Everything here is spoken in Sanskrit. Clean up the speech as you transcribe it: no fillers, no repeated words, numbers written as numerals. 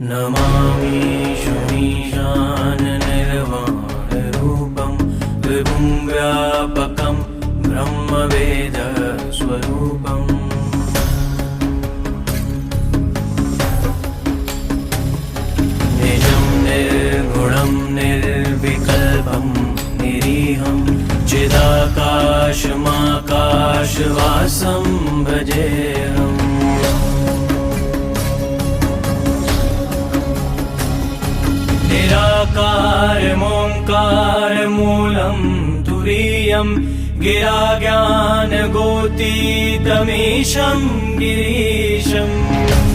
नमामि शमीशाननिर्वाणरूपं विभुं व्यापकं ब्रह्मवेदस्वरूपम् निजं निर्गुणं निर्विकल्पं निरीहं चिदाकाशमाकाशवासं भजेऽहम् निराकारमोङ्कारमूलं तुरीयं गिराज्ञानगोतीतमीशं गिरीशम्